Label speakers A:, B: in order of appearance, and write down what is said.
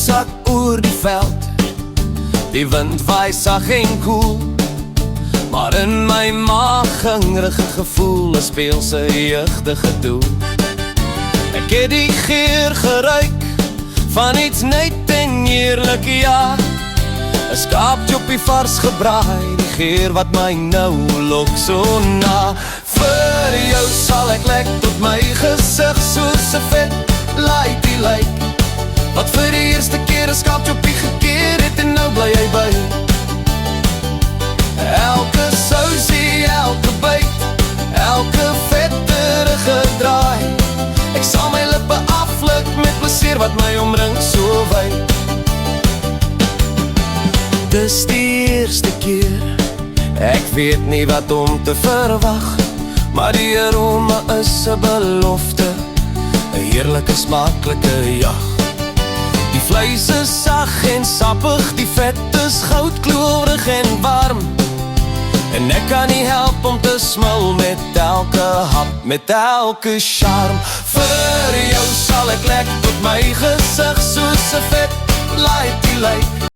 A: sak oor die veld. Die wind waai sag en koel, maar in my maag hungrige gevoel, 'n speelse jeugdige doel. Ek het die geur geruik van iets net en heerlik, ja. 'n Skaapjoppie vars gebraai, die geur wat my nou lok so na. Vir jou sal ek lek tot my gesig soos 'n vet laaitjie lyk, wat vir die eerste keer 'n skaapjoppie gekeer het en nou bly hy by. Elke sousie, elke byt, elke vetterige draai, ek sal my lippe aflik met plesier wat my omring so wyd. Dis die eerste keer, ek weet nie wat om te verwag, maar die aroma is 'n belofte, 'n heerlike smaaklike jag. Die vleis is sag en sappig, die vet is goudkleurig en warm, en ek kan nie help om te smil met elke hap, met elke charm. Vir jou sal ek lek tot my gesig soos 'n vet laaitjie lyk,